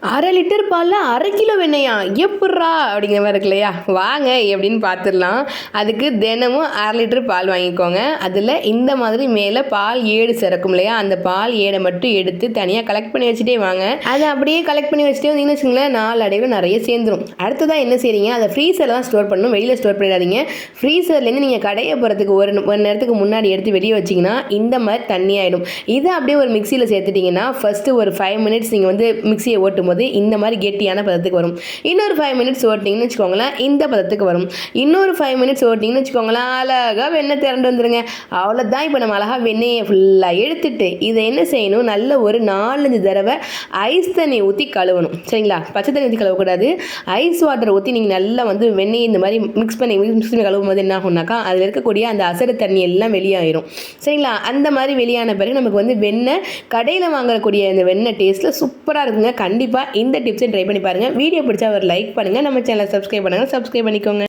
1/2 litre பாலில் 1/2 kilo வெண்ணெயா எப்புட்றா அப்படிங்கிற மாதிரி இருக்கு இல்லையா? வாங்க எப்படின்னு பார்த்துடலாம். அதுக்கு தினமும் 1/2 லிட்டர் பால் வாங்கிக்கோங்க. அதில் இந்த மாதிரி மேலே பால் ஏடு சிறக்கும் இல்லையா? அந்த பால் ஏடை மட்டும் எடுத்து தனியாக கலெக்ட் பண்ணி வச்சுட்டே வாங்க. அதை அப்படியே கலெக்ட் பண்ணி வச்சுட்டே வந்தீங்கன்னு வச்சுங்களேன், நாளடைவில் நிறைய சேர்ந்துடும். அடுத்ததான் என்ன செய்றீங்க, அதை ஃப்ரீசரில் தான் ஸ்டோர் பண்ணணும், வெளியில் ஸ்டோர் பண்ணிடாதீங்க. ஃப்ரீசர்லேருந்து நீங்கள் கடையை போகிறதுக்கு ஒரு நேரத்துக்கு முன்னாடி எடுத்து வெளியே வச்சிங்கன்னா இந்த மாதிரி தண்ணி ஆகிடும். இதை அப்படியே ஒரு மிக்சியில் சேர்த்துட்டிங்கன்னா ஃபஸ்ட்டு ஒரு 5 மினிட்ஸ் நீங்கள் வந்து மிக்சியை ஓட்டும் போது இந்த மாதிரி கெட்டியான பதத்துக்கு வரும். இன்னொரு 5 மினிட்ஸ் ஓட்டிங்கன்னு வச்சுக்கோங்களேன், இந்த பதத்துக்கு வரும். இன்னொரு 5 மினிட்ஸ் ஓட்டிங்கன்னு வச்சுக்கோங்களேன், அழகாக வெண்ணெய் திரண்டு வந்துருங்க. அவ்வளோதான். இப்போ நம்ம அழகாக வெண்ணெயை ஃபுல்லாக எடுத்துட்டு இதை என்ன செய்யணும், நல்ல ஒரு 4-5 தடவை ஐஸ் தண்ணி ஊற்றி கழுவணும். சரிங்களா? பச்சை தண்ணி ஊற்றி கழுவக்கூடாது. ஐஸ் வாட்டர் ஊற்றி நீங்கள் நல்லா வந்து வெண்ணெய் இந்த மாதிரி மிக்ஸ் பண்ணி கழுவும் போது என்ன ஆகும்னாக்கா, அதில் இருக்கக்கூடிய அந்த அசடு தண்ணி எல்லாம் வெளியாயிரும். சரிங்களா? அந்த மாதிரி வெளியான பிறகு நமக்கு வந்து வெண்ணெய் கடையில் வாங்கக்கூடிய இந்த வெண்ணெய் டேஸ்ட்டில் சூப்பராக இருக்குங்க. கண்டிப்பாக இந்த டிப்ஸை ட்ரை பண்ணி பாருங்கள். வீடியோ பிடிச்சா ஒரு லைக் பண்ணுங்கள், நம்ம சேனலை சப்ஸ்கிரைப் பண்ணுங்கள், சப்ஸ்கிரைப் பண்ணிக்கோங்க.